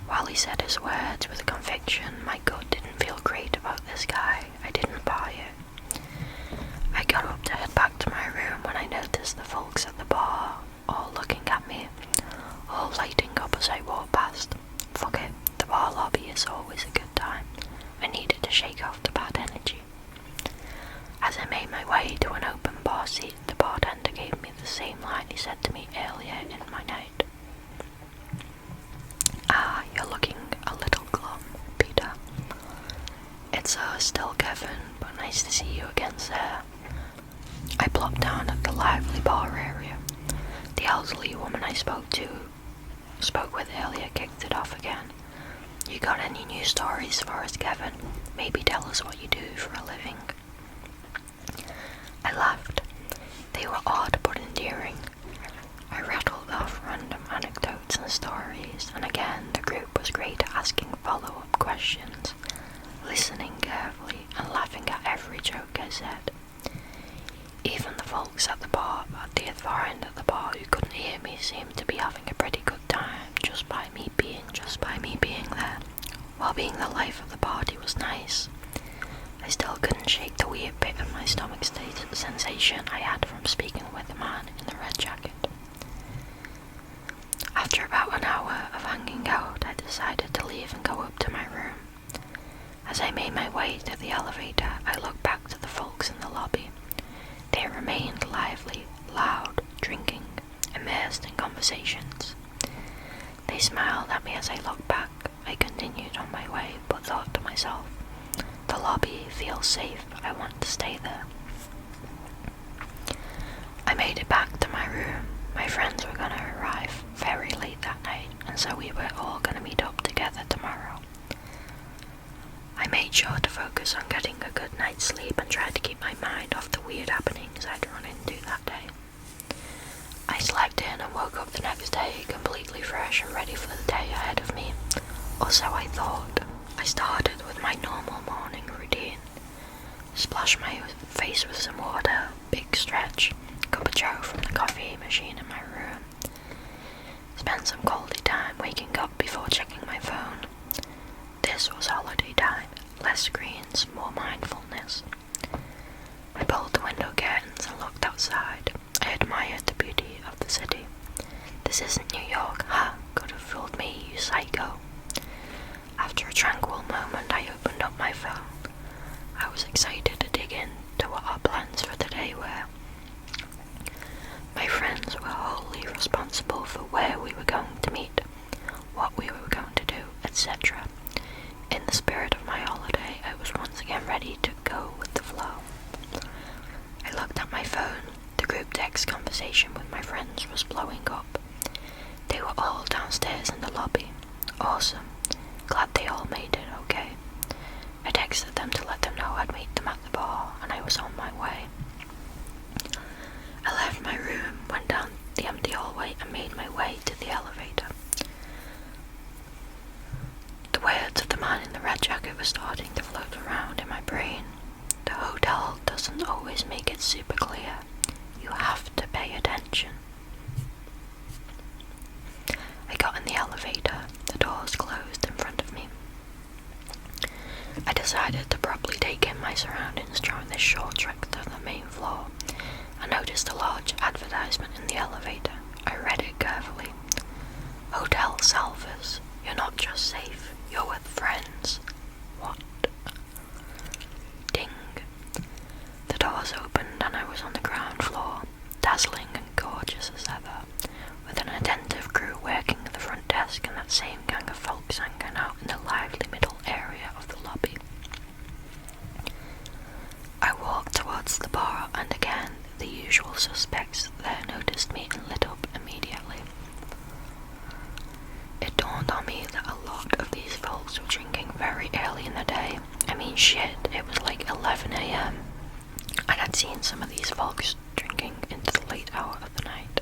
While he said his words with a conviction, my gut didn't feel great about this guy. I didn't buy it. I got up to head back to my room when I noticed the folks at the bar all looking at me, all lighting up as I walked past. Fuck it, the bar lobby is always a good time. I needed to shake off the bad energy. As I made my way to an open bar seat, the bartender gave me the same line he said to me earlier in my night. Ah, you're looking a little glum, Peter. It's still Kevin, but nice to see you again, sir. I plopped down at the lively bar area. The elderly woman I spoke with earlier kicked it off again. You got any new stories for us, Kevin? Maybe tell us what you do for a living. I laughed. They were odd but endearing. I rattled off random anecdotes and stories, and again the group was great at asking follow-up questions, listening carefully and laughing at every joke I said. Even the folks at the bar, at the far end of the bar, who couldn't hear me, seemed to be having a pretty good time just by me being there. While being the life of the party was nice, I still couldn't shake the weird pit of my stomach sensation I had from speaking with the man in the red jacket. After about an hour of hanging out, I decided to leave and go up to my room. As I made my way to the elevator, I looked back to the folks in the lobby. They remained lively, loud, drinking, immersed in conversations. They smiled at me as I looked back. I continued on my way, but thought to myself, the lobby feels safe, I want to stay there. I made it back to my room. My friends were going to arrive very late that night, and so we were all going to meet up together tomorrow. I made sure to focus on getting a good night's sleep and tried to keep my mind off the weird happenings I'd run into that day. I slept in and woke up the next day completely fresh and ready for the day ahead of me, or so I thought. I started with my normal morning routine. Splash my face with some water, big stretch, cup of joe from the coffee machine in my room. Spend some quality time waking up before checking my phone. This was holiday time, less screens, more mindfulness. I pulled the window curtains and looked outside. I admired the beauty of the city. This isn't New York, huh? Could have fooled me, you psycho. After a tranquil moment, I opened up my phone. I was excited to dig into what our plans for the day were. My friends were wholly responsible for where we were going to meet, what we were going to do, etc. In the spirit of my holiday, I was once again ready to go with the flow. I looked at my phone. The group text conversation with my friends was blowing up. They were all downstairs in the lobby. Awesome. Glad they all made it okay. I texted them to let them know I'd meet them at the bar, and I was on my way. I left my room, went down the empty hallway, and made my way to the elevator. The words of the man in the red jacket were starting to float around in my brain. The hotel doesn't always make it super clear. You have to pay attention. I got in the elevator. The doors closed in front of me. I decided to properly take in my surroundings during this short trek to the main floor. I noticed a large advertisement in the elevator. I read it carefully. Hotel Salvers. You're not just safe, you're with friends. What? Ding. The doors opened and I was on the ground floor, dazzling and gorgeous as ever, with an attentive crew working at the front desk and that same gang of folks hanging out in the lively middle area of the lobby. I walked towards the bar, and again the usual suspects there noticed me and lit up immediately. It dawned on me that a lot of these folks were drinking very early in the day. I mean shit, it was like 11 AM, and I'd seen some of these folks drinking into the late hour of the night.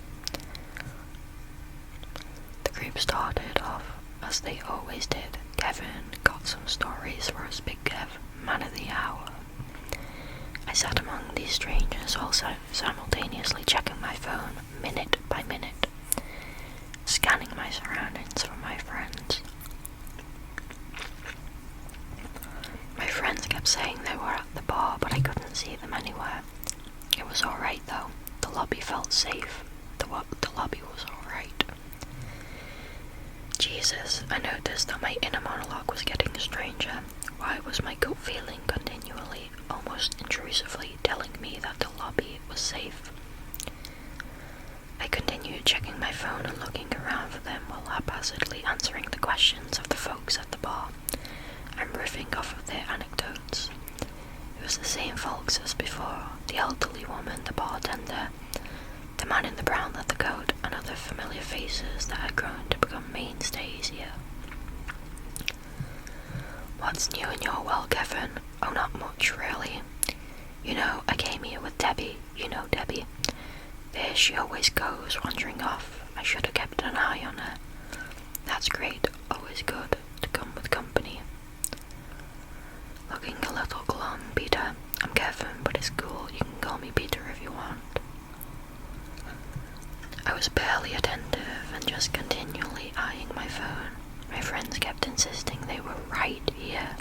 The group started off as they always did. Kevin got some stories for us, Big Kev, man of the hour. I sat among these strangers, also simultaneously checking my phone minute by minute, scanning my surroundings for my friends. My friends kept saying they were at the bar, but I couldn't see them anywhere. It was alright though. The lobby felt safe. The lobby was alright. Jesus, I noticed that my inner monologue was getting stranger. Why was my gut feeling continually, almost intrusively, telling me that the lobby was safe? I continued checking my phone and looking around for them while haphazardly answering the questions of the folks at the bar and riffing off of their anecdotes. It was the same folks as before, the elderly woman, the bartender, the man in the brown leather coat, and other familiar faces that had grown to become mainstays here. What's new in your world, Kevin? Oh, not much, really. You know, I came here with Debbie. You know Debbie. There she always goes, wandering off. I should have kept an eye on her. That's great. Always good to come with company. Looking a little glum, Peter. I'm Kevin, but it's cool. You can call me Peter if you want. I was barely attentive and just continually eyeing my phone. My friends kept insisting they were right here,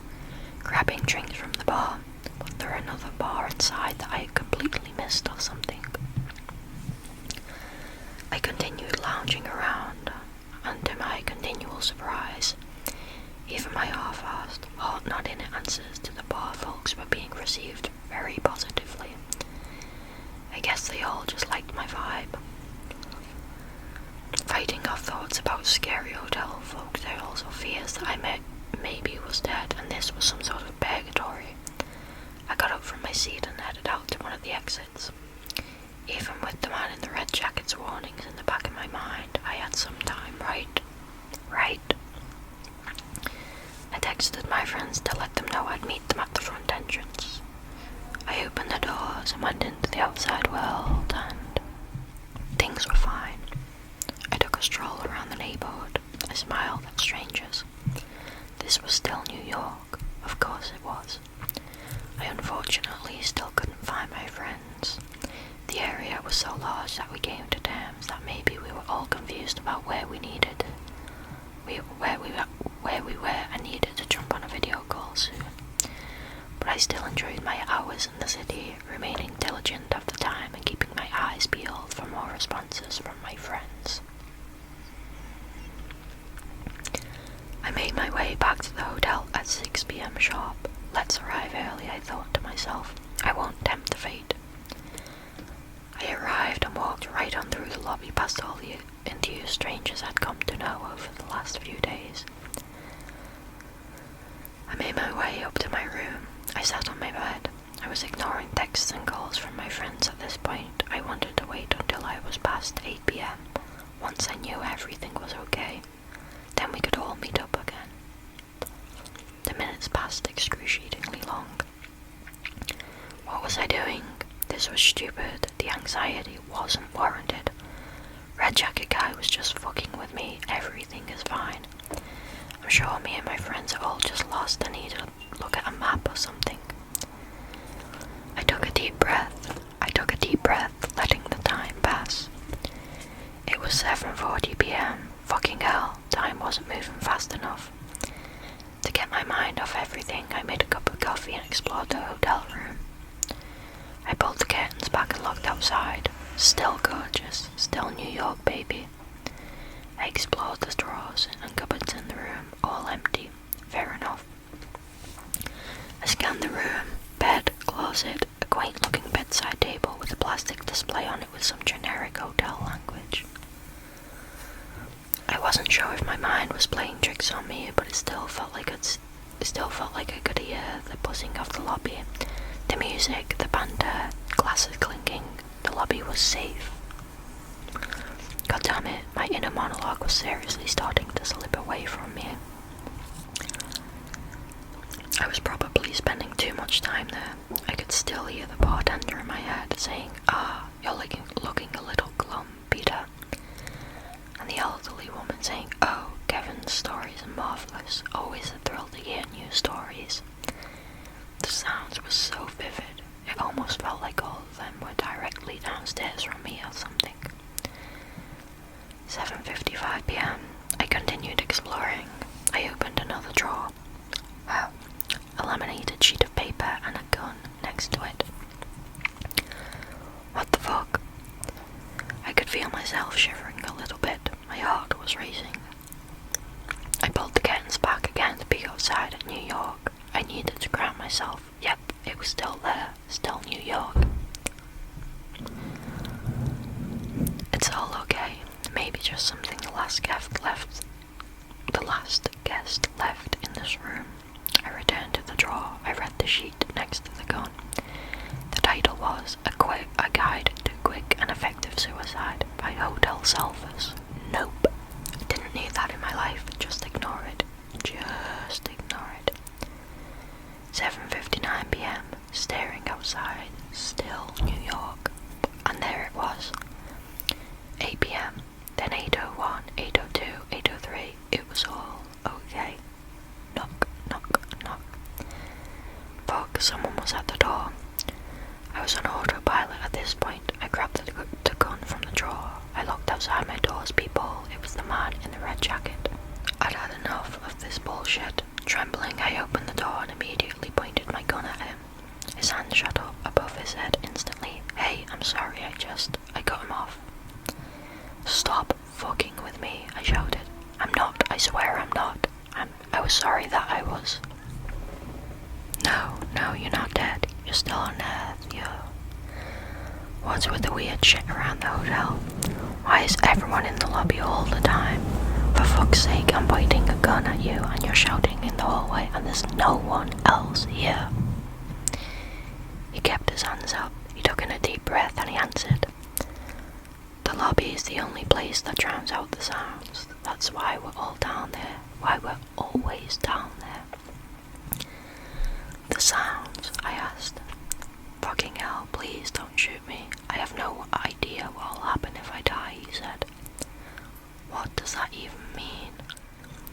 grabbing drinks from the bar. Was there another bar inside that I had completely missed or something? I continued lounging around, and to my continual surprise, even my half-assed, heart-nodding answers to the bar folks were being received very positively. I guess they all just liked my vibe. Fighting off thoughts about scary hotel folks, there also fears that I maybe was dead and this was some sort of purgatory. I got up from my seat and headed out to one of the exits. Even with the man in the red jacket's warnings in the back of my mind, I had some time right. texted my friends to let them know I'd meet them at the front entrance. I opened the doors and went into the outside world, and things were fine. I took a stroll around the neighborhood. I smiled at strangers. This was still New York. Of course it was. I unfortunately still couldn't find my friends. The area was so large that we came to terms that maybe we were all confused about where we were and needed to jump on a video call soon. But I still enjoyed my hours in the city, remaining diligent of the time and keeping my eyes peeled for more responses from my friends. I made my way back to the hotel at 6 p.m. sharp. Let's arrive early, I thought to myself. I won't tempt the fate. I arrived and walked right on through the lobby past all the enthused strangers I'd come to know over the last few days. I made my way up to my room. I sat on my bed. I was ignoring texts and calls from my friends at this point. I wanted to wait until I was past 8 p.m. Once I knew everything was okay, then we could all meet up again. The minutes passed excruciatingly long. What was I doing? This was stupid. The anxiety wasn't warranted. Red Jacket guy was just fucking with me. Everything is fine. I'm sure me and my friends are all just lost and need to look at a map or something. I took a deep breath, letting the time pass. It was 7:40 p.m. Fucking hell, time wasn't moving fast enough. To get my mind off everything, I made a cup of coffee and explored the hotel room. I pulled the curtains back and looked outside. Still gorgeous, still New York, baby. I explored the drawers and cupboards in the room, all empty. Fair enough. I scanned the room, bed, closet, a quaint-looking bedside table with a plastic display on it with some generic hotel language. I wasn't sure if my mind was playing tricks on me, but it still felt like I could hear the buzzing of the lobby, the music, the banter, glasses clinking. The lobby was safe. God damn it, my inner monologue was seriously starting to slip away from me. I was probably spending too much time there. I could still hear the bartender in my head saying, you're looking a little glum, Peter. And the elderly woman saying, oh, Kevin's stories are marvellous. Always a thrill to hear new stories. The sounds were so vivid. It almost felt like all of them were directly downstairs from me or something. 7:55 p.m. I continued exploring. I opened another drawer. Wow. A laminated sheet of paper and a gun next to it. What the fuck? I could feel myself shivering a little bit. My heart was racing. I pulled the curtains back again to peek outside at New York. I needed to ground myself. Yep, it was still there. Still New York. It's all okay. Maybe just something the last guest left in this room. I returned to the drawer. I read the sheet next to the gun. The title was A Guide to Quick and Effective Suicide by Hotel Selfers. Nope. Didn't need that in my life. Just ignore it. Just ignore it. 7:59 p.m. Staring outside. Still New York. And there it was. 8 p.m. Then 8:01, 8:02, 8:03. It was all okay. Knock, knock, knock. Fuck, someone was at the door. I was on autopilot at this point. I grabbed the gun from the drawer. I looked outside my door's peephole. It was the man in the red jacket. I'd had enough of this bullshit. Trembling, I opened the door and immediately pointed my gun at him. His hand shot up above his head instantly. Hey, I'm sorry, I cut him off. Stop fucking with me, I shouted. I'm not, I swear I'm not. I was sorry that I was. No, you're not dead. You're still on Earth, What's with the weird shit around the hotel? Why is everyone in the lobby all the time? For fuck's sake, I'm pointing a gun at you and you're shouting in the hallway and there's no one else here. He kept his hands up. He took in a deep breath and he answered. The lobby is the only place that drowns out the sounds. That's why we're all down there. Why we're always down there. Please don't shoot me. I have no idea what will happen if I die, he said. What does that even mean?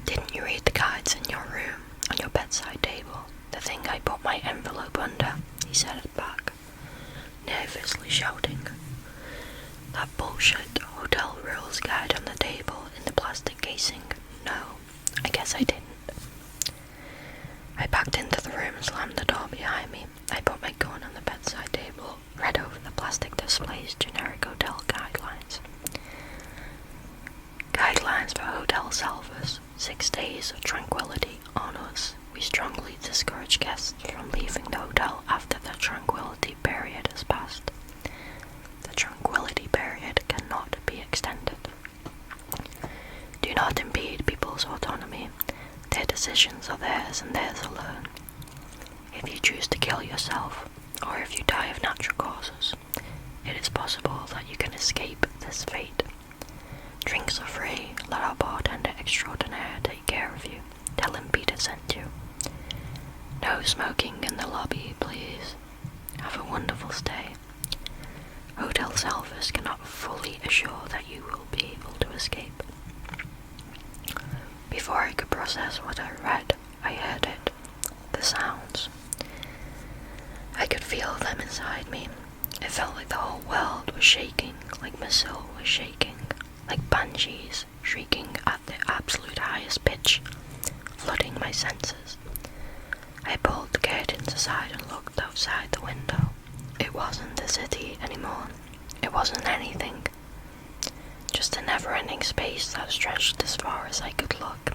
Didn't you read the guides in your room, on your bedside table? The thing I put my envelope under, he said it back, nervously shouting. That bullshit hotel rules guide on the table in the plastic casing. No, I guess I didn't. I backed into the room and slammed the door behind me. I put my gun on the bedside table, read over the plastic display's generic hotel guidelines. Guidelines for hotel salvers. 6 days of tranquility on us. We strongly discourage guests from leaving the hotel after the tranquility period has passed. The tranquility period cannot be extended. Do not impede people's autonomy. Their decisions are theirs and theirs alone. If you choose to kill yourself, or if you die of natural causes, it is possible that you can escape this fate. Drinks are free. Let our bartender extraordinaire take care of you. Tell him Peter sent you. No smoking in the lobby, please. Have a wonderful stay. Hotel salvers cannot fully assure that you will be able to escape. Before I could process what I read, I heard it. The sounds. I could feel them inside me. It felt like the whole world was shaking, like my soul was shaking, like banshees shrieking at the absolute highest pitch, flooding my senses. I pulled the curtains aside and looked outside the window. It wasn't the city anymore. It wasn't anything. Just a never-ending space that stretched as far as I could look.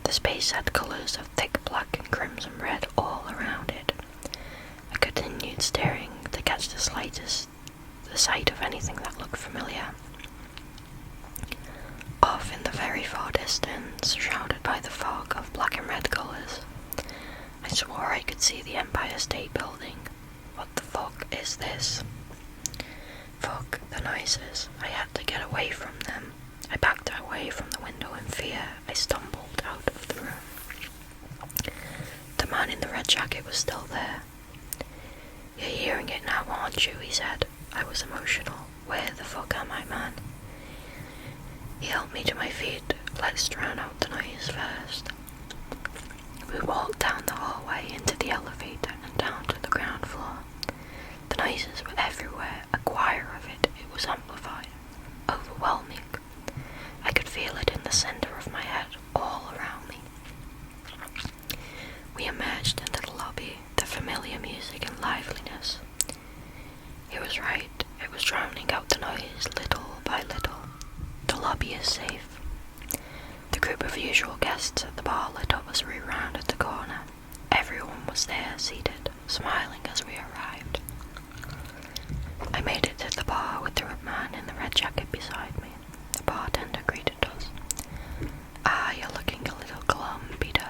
The space had colours of thick black and crimson red all around it. I continued staring to catch the sight of anything that looked familiar. Off in the very far distance, shrouded by the fog of black and red colours, I swore I could see the Empire State Building. What the fuck is this? Fuck the noises. I had to get away from them. I backed away from the window in fear. I stumbled out of the room. The man in the red jacket was still there. You're hearing it now, aren't you? He said. I was emotional. Where the fuck am I, man? He helped me to my feet. Let's drown out the noise first. We walked down the hallway into the elevator and down to the ground floor. The noises were everywhere, a choir of it. It was amplified, overwhelming. I could feel it in the center of my head, all around me. We emerged into the lobby, the familiar music and liveliness. He was right, it was drowning out the noise little by little. The lobby is safe. The group of usual guests at the bar lit up as we rounded the corner. Everyone was there, seated, smiling as we arrived. I made it to the bar with the man in the red jacket beside me. The bartender greeted us. Ah, you're looking a little glum, Peter.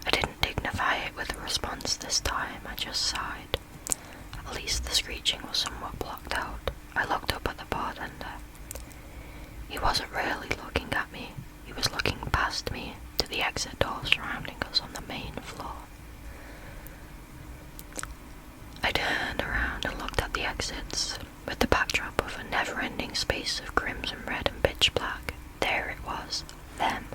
I didn't dignify it with a response this time, I just sighed. At least the screeching was somewhat blocked out. I looked up at the bartender. He wasn't really looking at me. He was looking past me to the exit door surrounding us on the main floor. I turned around and looked at the exits. With the backdrop of a never-ending space of crimson red and pitch black, there it was, them,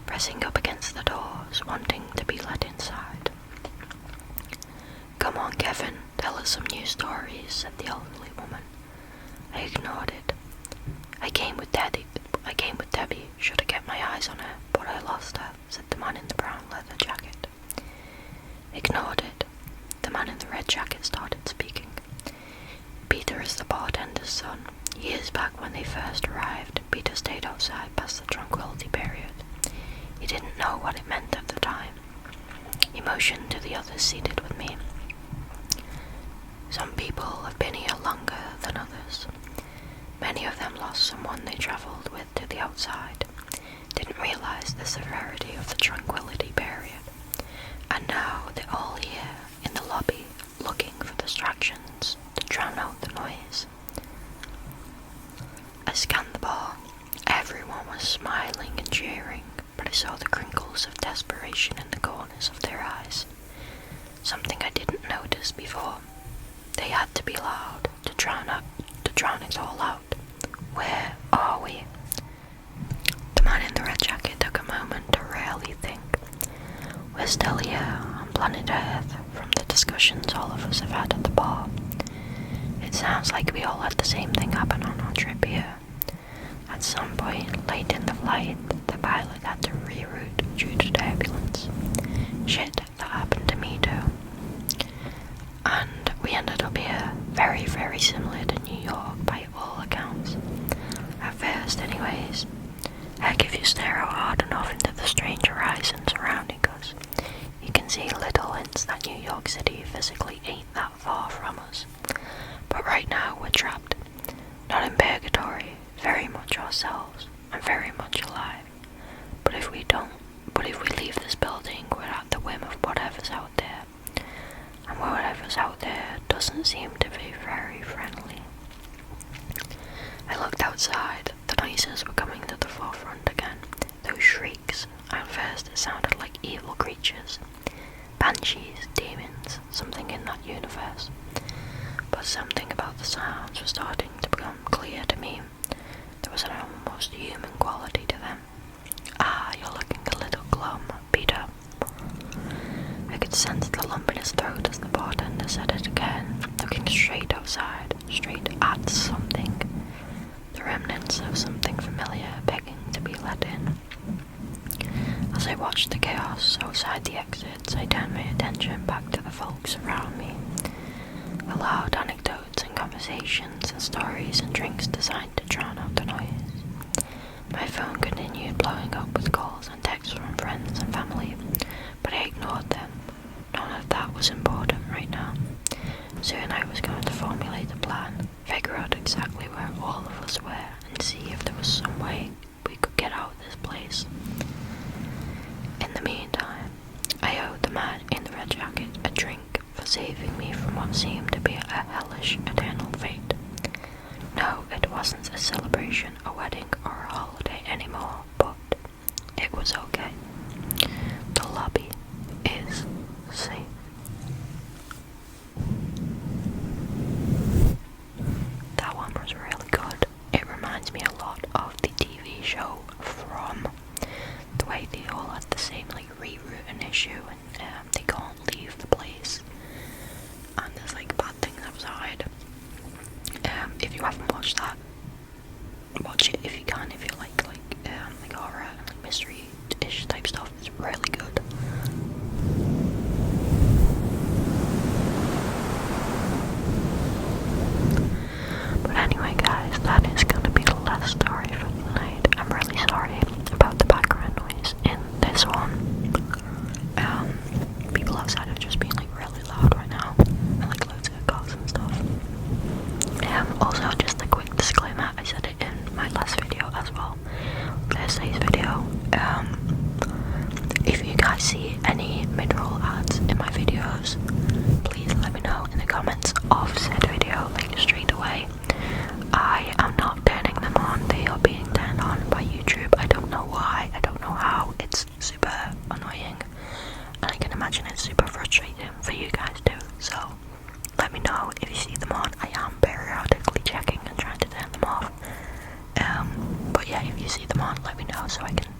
pressing up against the doors, wanting to be let inside. Come on, Kevin, tell us some new stories, said the elderly woman. I ignored it. I came with Debbie. Should have kept my eyes on her, but I lost her, said the man in the brown leather jacket. Ignored it. The man in the red jacket started speaking. Peter is the bartender's son. Years back when they first arrived, Peter stayed outside past the tranquility period. He didn't know what it meant at the time. He motioned to the others seated with me. Some people have been here longer than others. Many of them lost someone they travelled with to the outside, didn't realise the severity of the tranquility period, and now they're all here in the lobby looking for distractions to drown out the noise. I scanned the bar. Everyone was smiling and cheering, but I saw the crinkles of desperation in the corners of their eyes. Something I didn't notice before. They to be loud, to drown it all out. Where are we? The man in the red jacket took a moment to really think. We're still here, on planet Earth, from the discussions all of us have had at the bar. It sounds like we all had the same thing happen on our trip here. At some point, late in the flight, the pilot had to reroute due to turbulence. Shit, that happened to me too. And we ended up here, very, very similar to New York by all accounts. At first, anyways. Heck, if you stare out hard enough into the strange horizon surrounding us, you can see little hints that New York City physically ain't that far from us. But right now, we're trapped. Not in purgatory, very much ourselves, and very much alive. But if we leave this building, we're at the whim of whatever's out there. And whatever's out there doesn't seem to be very friendly. I looked outside. The noises were coming to the forefront again. Those shrieks. At first it sounded like evil creatures. Banshees, demons, something in that universe. But something about the sounds was starting to become clear to me. There was an almost human quality to them. Ah, you're looking a little glum, Peter. I could sense the lump in his throat as the bartender said it again, looking straight outside, straight at something. The remnants of something familiar begging to be let in. As I watched the chaos outside the exits, I turned my attention back to the folks around me. The loud anecdotes and conversations and stories and drinks designed to drown out the noise. My phone continued blowing up with calls and texts from friends and family, but I ignored them. None of that was important right now. Soon I was going to formulate a plan, figure out exactly where all of us were, and see if there was some way we could get out of this place. In the meantime, I owed the man in the red jacket a drink for saving me from what seemed to be a hellish eternal fate. No, it wasn't a celebration, a wedding, or a holiday anymore, but it was okay. The lobby is safe. That one was really good. It reminds me a lot of the TV show From. The way they all had the same rerouting issue and they can't leave the place. And there's bad things outside. If you haven't watched that, watch it if you can. If you like horror and mystery-ish type stuff, it's really good. But anyway, guys, that is going to be the last story for tonight. I'm really sorry about the background noise in this one. People outside have just been really loud right now, and loads of cars and stuff. Also, just a quick disclaimer, I said it in my last video as well, Thursday's video. If you guys see any mid-roll ads in my videos, please let me know in the comments of said video, straight away. I am not turning them on, they are being turned on by YouTube. I don't know why, I don't know how. It's super annoying, and I can imagine it's super frustrating for you guys too. So let me know if you see them on. I am periodically checking and trying to turn them off. But yeah, if you see them on, let me know so I can